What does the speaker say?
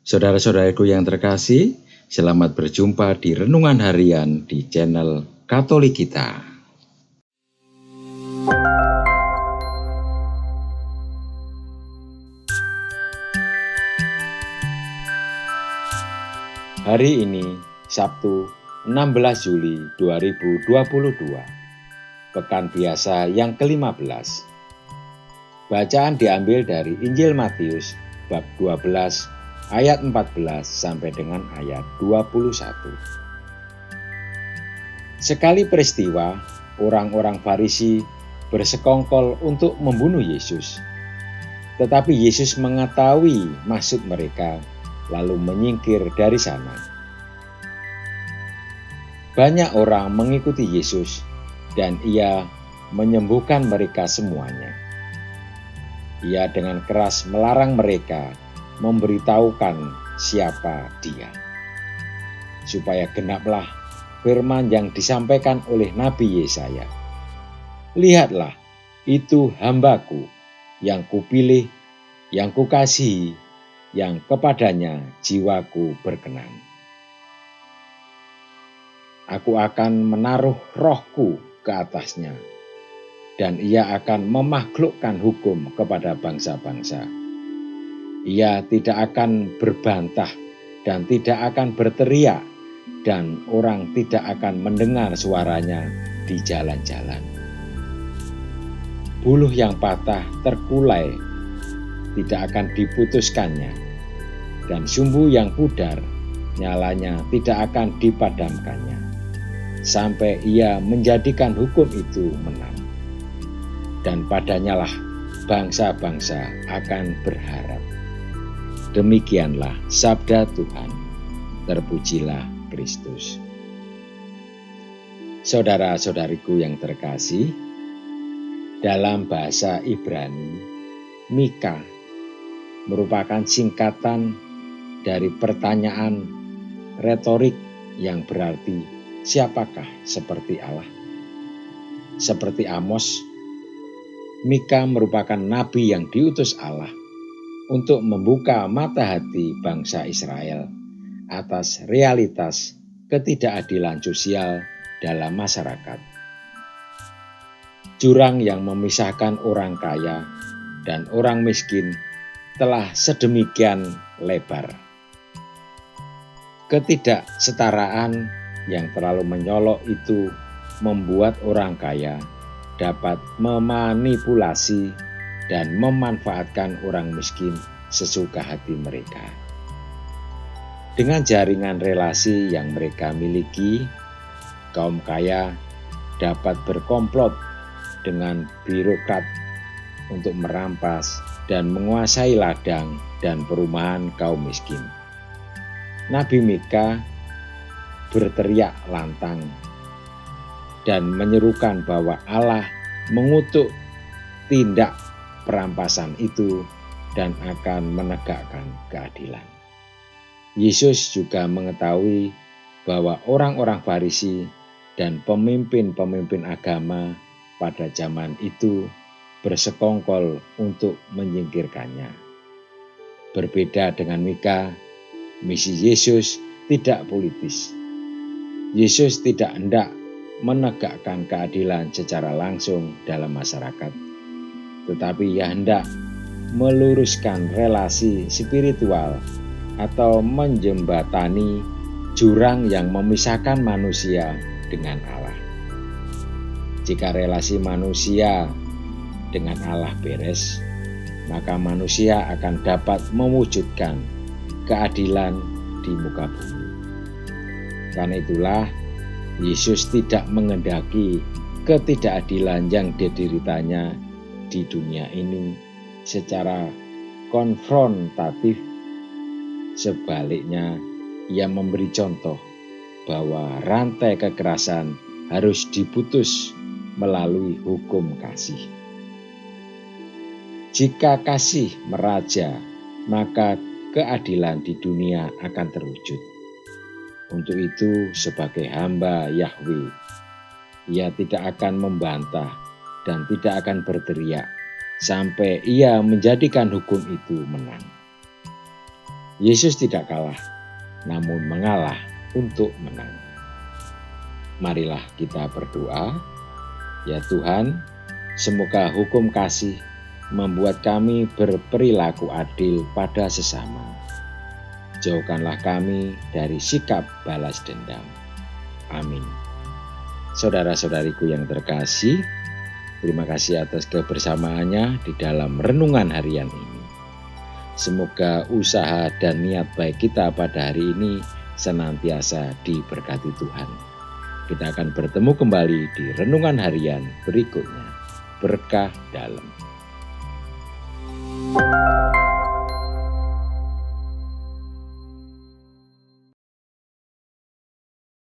Saudara-saudaraku yang terkasih, selamat berjumpa di Renungan Harian di channel Katolik kita. Hari ini, Sabtu 16 Juli 2022, Pekan Biasa yang ke-15. Bacaan diambil dari Injil Matius bab 12 ayat 14 sampai dengan ayat 21. Sekali peristiwa, orang-orang Farisi bersekongkol untuk membunuh Yesus. Tetapi Yesus mengetahui maksud mereka, lalu menyingkir dari sana. Banyak orang mengikuti Yesus, dan Ia menyembuhkan mereka semuanya. Ia dengan keras melarang mereka memberitahukan siapa Dia, supaya genaplah firman yang disampaikan oleh Nabi Yesaya. Lihatlah, itu hamba-Ku yang Kupilih, yang Kukasihi, yang kepadanya jiwaku berkenan. Aku akan menaruh roh-Ku ke atasnya, dan Ia akan memakhlukkan hukum kepada bangsa-bangsa. Ia tidak akan berbantah dan tidak akan berteriak, dan orang tidak akan mendengar suaranya di jalan-jalan. Buluh yang patah terkulai tidak akan diputuskannya, dan sumbu yang pudar nyalanya tidak akan dipadamkannya, sampai Ia menjadikan hukum itu menang. Dan padanyalah bangsa-bangsa akan berharap. Demikianlah sabda Tuhan. Terpujilah Kristus. Saudara-saudariku yang terkasih, dalam bahasa Ibrani, Mika merupakan singkatan dari pertanyaan retorik yang berarti siapakah seperti Allah. Seperti Amos, Mika merupakan nabi yang diutus Allah untuk membuka mata hati bangsa Israel atas realitas ketidakadilan sosial dalam masyarakat. Jurang yang memisahkan orang kaya dan orang miskin telah sedemikian lebar. Ketidaksetaraan yang terlalu menyolok itu membuat orang kaya dapat memanipulasi dan memanfaatkan orang miskin sesuka hati mereka. Dengan jaringan relasi yang mereka miliki, kaum kaya dapat berkomplot dengan birokrat untuk merampas dan menguasai ladang dan perumahan kaum miskin. Nabi Mika berteriak lantang dan menyerukan bahwa Allah mengutuk tindak perampasan itu dan akan menegakkan keadilan. Yesus juga mengetahui bahwa orang-orang Farisi dan pemimpin-pemimpin agama pada zaman itu bersekongkol untuk menyingkirkannya. Berbeda dengan Mika, misi Yesus tidak politis. Yesus tidak hendak menegakkan keadilan secara langsung dalam masyarakat, tetapi Ia hendak meluruskan relasi spiritual atau menjembatani jurang yang memisahkan manusia dengan Allah. Jika relasi manusia dengan Allah beres, maka manusia akan dapat mewujudkan keadilan di muka bumi. Karena itulah Yesus tidak mengendaki ketidakadilan yang dideritanya di dunia ini secara konfrontatif. Sebaliknya, Ia memberi contoh bahwa rantai kekerasan harus diputus melalui hukum kasih. Jika kasih meraja, maka keadilan di dunia akan terwujud. Untuk itu, sebagai hamba Yahweh, Ia tidak akan membantah dan tidak akan berteriak sampai Ia menjadikan hukum itu menang. Yesus tidak kalah, namun mengalah untuk menang. Marilah kita berdoa. Ya Tuhan, semoga hukum kasih membuat kami berperilaku adil pada sesama. Jauhkanlah kami dari sikap balas dendam. Amin. Saudara-saudariku yang terkasih, terima kasih atas kebersamaannya di dalam renungan harian ini. Semoga usaha dan niat baik kita pada hari ini senantiasa diberkati Tuhan. Kita akan bertemu kembali di renungan harian berikutnya. Berkah dalam.